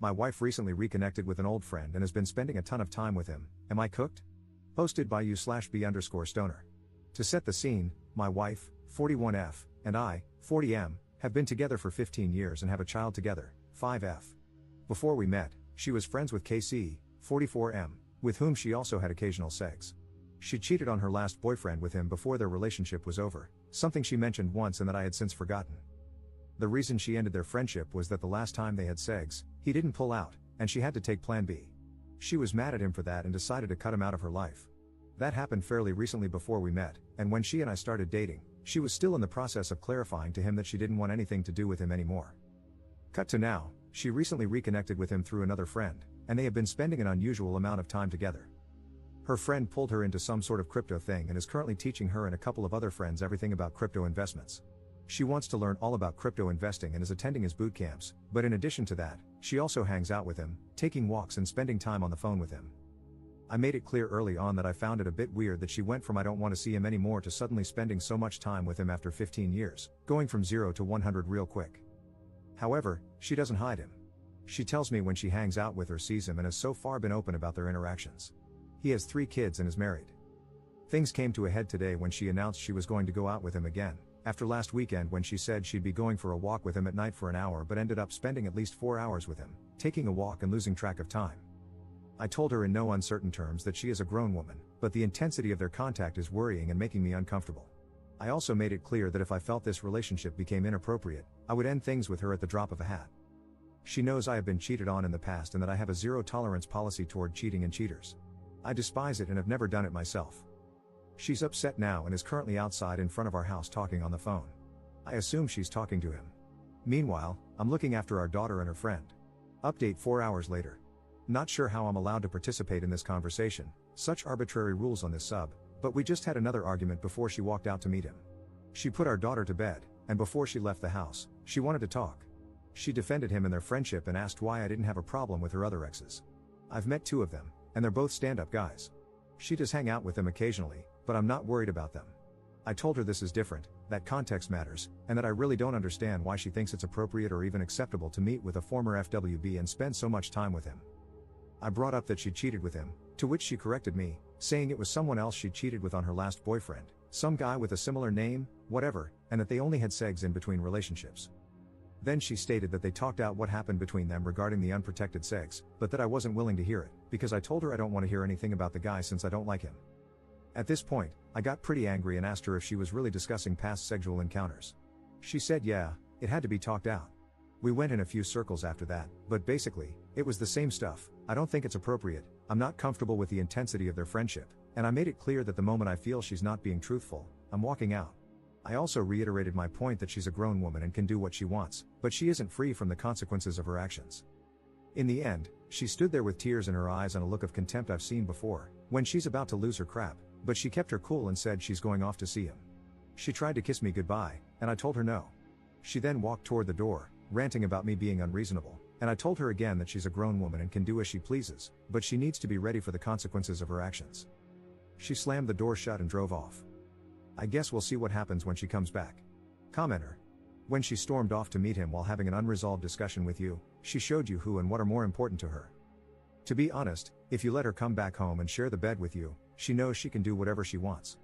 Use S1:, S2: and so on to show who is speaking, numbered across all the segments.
S1: My wife recently reconnected with an old friend and has been spending a ton of time with him. Am I cooked? Posted by u/b_stoner. To set the scene, my wife, 41F, and I, 40M, have been together for 15 years and have a child together, 5F. Before we met, she was friends with KC, 44M, with whom she also had occasional sex. She cheated on her last boyfriend with him before their relationship was over, something she mentioned once and that I had since forgotten. The reason she ended their friendship was that the last time they had sex, he didn't pull out, and she had to take plan B. She was mad at him for that and decided to cut him out of her life. That happened fairly recently before we met, and when she and I started dating, she was still in the process of clarifying to him that she didn't want anything to do with him anymore. Cut to now, she recently reconnected with him through another friend, and they have been spending an unusual amount of time together. Her friend pulled her into some sort of crypto thing and is currently teaching her and a couple of other friends everything about crypto investments. She wants to learn all about crypto investing and is attending his boot camps, but in addition to that, she also hangs out with him, taking walks and spending time on the phone with him. I made it clear early on that I found it a bit weird that she went from I don't want to see him anymore to suddenly spending so much time with him after 15 years, going from 0 to 100 real quick. However, she doesn't hide him. She tells me when she hangs out with or sees him and has so far been open about their interactions. He has 3 kids and is married. Things came to a head today when she announced she was going to go out with him again, after last weekend when she said she'd be going for a walk with him at night for an hour but ended up spending at least 4 hours with him, taking a walk and losing track of time. I told her in no uncertain terms that she is a grown woman, but the intensity of their contact is worrying and making me uncomfortable. I also made it clear that if I felt this relationship became inappropriate, I would end things with her at the drop of a hat. She knows I have been cheated on in the past and that I have a zero-tolerance policy toward cheating and cheaters. I despise it and have never done it myself. She's upset now and is currently outside in front of our house talking on the phone. I assume she's talking to him. Meanwhile, I'm looking after our daughter and her friend. Update 4 hours later. Not sure how I'm allowed to participate in this conversation, such arbitrary rules on this sub, but we just had another argument before she walked out to meet him. She put our daughter to bed, and before she left the house, she wanted to talk. She defended him and their friendship and asked why I didn't have a problem with her other exes. I've met 2 of them, and they're both stand-up guys. She does hang out with them occasionally, but I'm not worried about them. I told her this is different, that context matters, and that I really don't understand why she thinks it's appropriate or even acceptable to meet with a former FWB and spend so much time with him. I brought up that she cheated with him, to which she corrected me, saying it was someone else she cheated with on her last boyfriend, some guy with a similar name, whatever, and that they only had sex in between relationships. Then she stated that they talked out what happened between them regarding the unprotected sex, but that I wasn't willing to hear it, because I told her I don't want to hear anything about the guy since I don't like him. At this point, I got pretty angry and asked her if she was really discussing past sexual encounters. She said yeah, it had to be talked out. We went in a few circles after that, but basically, it was the same stuff. I don't think it's appropriate, I'm not comfortable with the intensity of their friendship, and I made it clear that the moment I feel she's not being truthful, I'm walking out. I also reiterated my point that she's a grown woman and can do what she wants, but she isn't free from the consequences of her actions. In the end, she stood there with tears in her eyes and a look of contempt I've seen before, when she's about to lose her crap, but she kept her cool and said she's going off to see him. She tried to kiss me goodbye, and I told her no. She then walked toward the door, ranting about me being unreasonable, and I told her again that she's a grown woman and can do as she pleases, but she needs to be ready for the consequences of her actions. She slammed the door shut and drove off. I guess we'll see what happens when she comes back. Commenter. When she stormed off to meet him while having an unresolved discussion with you, she showed you who and what are more important to her. To be honest, if you let her come back home and share the bed with you, she knows she can do whatever she wants.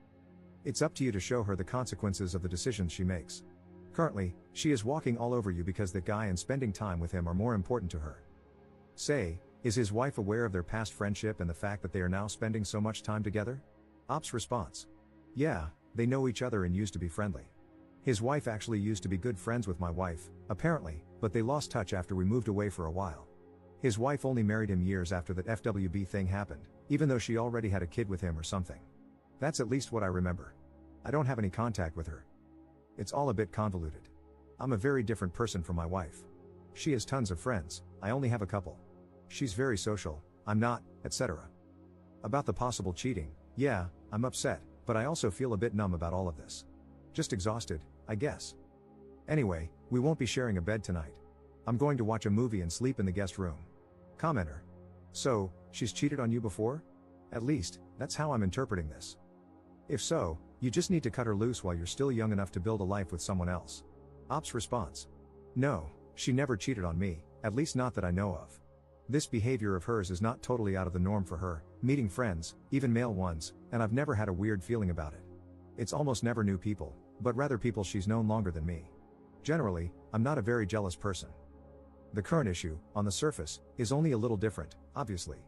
S1: It's up to you to show her the consequences of the decisions she makes. Currently, she is walking all over you because that guy and spending time with him are more important to her. Say, is his wife aware of their past friendship and the fact that they are now spending so much time together? Op's response. Yeah, they know each other and used to be friendly. His wife actually used to be good friends with my wife, apparently, but they lost touch after we moved away for a while. His wife only married him years after that FWB thing happened, even though she already had a kid with him or something. That's at least what I remember. I don't have any contact with her. It's all a bit convoluted. I'm a very different person from my wife. She has tons of friends, I only have a couple. She's very social, I'm not, etc. About the possible cheating, yeah, I'm upset, but I also feel a bit numb about all of this. Just exhausted, I guess. Anyway, we won't be sharing a bed tonight. I'm going to watch a movie and sleep in the guest room. Commenter. So, she's cheated on you before? At least, that's how I'm interpreting this. If so, you just need to cut her loose while you're still young enough to build a life with someone else. Op's response. No, she never cheated on me, at least not that I know of. This behavior of hers is not totally out of the norm for her, meeting friends, even male ones, and I've never had a weird feeling about it. It's almost never new people, but rather people she's known longer than me. Generally, I'm not a very jealous person. The current issue, on the surface, is only a little different, obviously.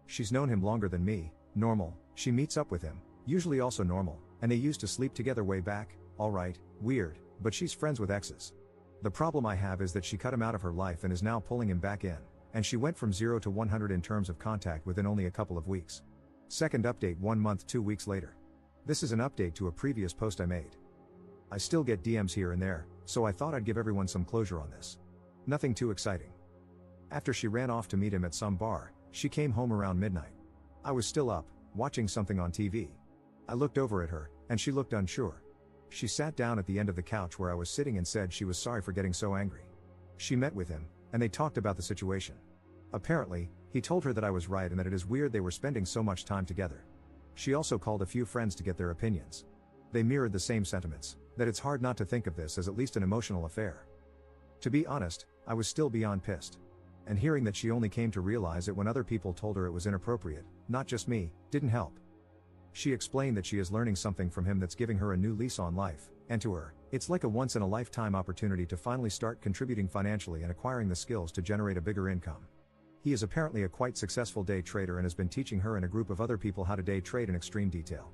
S1: She's known him longer than me, normal, she meets up with him, usually also normal, and they used to sleep together way back, alright, weird, but she's friends with exes. The problem I have is that she cut him out of her life and is now pulling him back in, and she went from 0 to 100 in terms of contact within only a couple of weeks. Second update 1 month 2 weeks later. This is an update to a previous post I made. I still get DMs here and there, so I thought I'd give everyone some closure on this. Nothing too exciting. After she ran off to meet him at some bar, she came home around midnight. I was still up, watching something on TV. I looked over at her, and she looked unsure. She sat down at the end of the couch where I was sitting and said she was sorry for getting so angry. She met with him, and they talked about the situation. Apparently, he told her that I was right and that it is weird they were spending so much time together. She also called a few friends to get their opinions. They mirrored the same sentiments, that it's hard not to think of this as at least an emotional affair. To be honest, I was still beyond pissed. And hearing that she only came to realize it when other people told her it was inappropriate, not just me, didn't help. She explained that she is learning something from him that's giving her a new lease on life, and to her, it's like a once-in-a-lifetime opportunity to finally start contributing financially and acquiring the skills to generate a bigger income. He is apparently a quite successful day trader and has been teaching her and a group of other people how to day trade in extreme detail.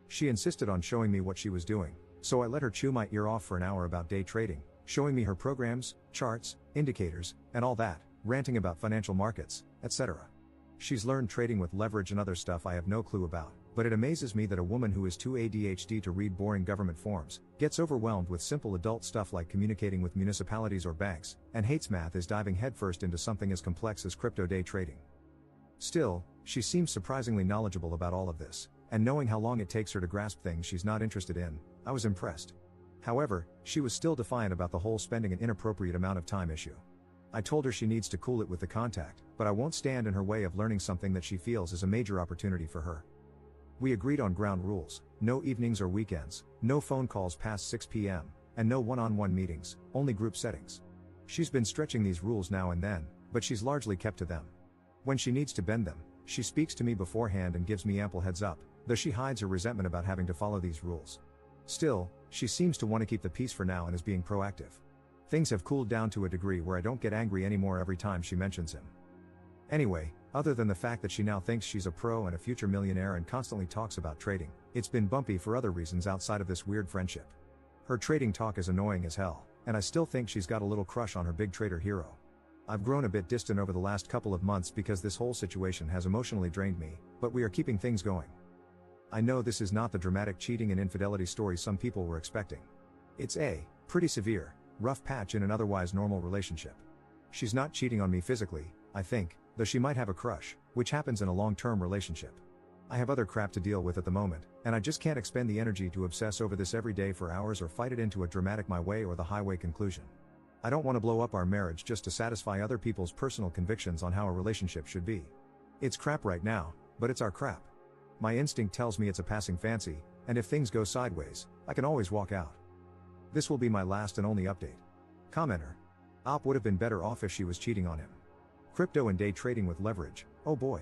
S1: She insisted on showing me what she was doing, so I let her chew my ear off for an hour about day trading, showing me her programs, charts, indicators, and all that, ranting about financial markets, etc. She's learned trading with leverage and other stuff I have no clue about, but it amazes me that a woman who is too ADHD to read boring government forms, gets overwhelmed with simple adult stuff like communicating with municipalities or banks, and hates math is diving headfirst into something as complex as crypto day trading. Still, she seems surprisingly knowledgeable about all of this, and knowing how long it takes her to grasp things she's not interested in, I was impressed. However, she was still defiant about the whole spending an inappropriate amount of time issue. I told her she needs to cool it with the contact, but I won't stand in her way of learning something that she feels is a major opportunity for her. We agreed on ground rules: no evenings or weekends, no phone calls past 6 p.m., and no one-on-one meetings, only group settings. She's been stretching these rules now and then, but she's largely kept to them. When she needs to bend them, she speaks to me beforehand and gives me ample heads up, though she hides her resentment about having to follow these rules. Still, she seems to want to keep the peace for now and is being proactive. Things have cooled down to a degree where I don't get angry anymore every time she mentions him. Anyway, other than the fact that she now thinks she's a pro and a future millionaire and constantly talks about trading, it's been bumpy for other reasons outside of this weird friendship. Her trading talk is annoying as hell, and I still think she's got a little crush on her big trader hero. I've grown a bit distant over the last couple of months because this whole situation has emotionally drained me, but we are keeping things going. I know this is not the dramatic cheating and infidelity story some people were expecting. It's a pretty severe, rough patch in an otherwise normal relationship. She's not cheating on me physically, I think, though she might have a crush, which happens in a long-term relationship. I have other crap to deal with at the moment, and I just can't expend the energy to obsess over this every day for hours or fight it into a dramatic my way or the highway conclusion. I don't want to blow up our marriage just to satisfy other people's personal convictions on how a relationship should be. It's crap right now, but it's our crap. My instinct tells me it's a passing fancy, and if things go sideways, I can always walk out. This will be my last and only update. Commenter. Op would have been better off if she was cheating on him. Crypto and day trading with leverage, oh boy.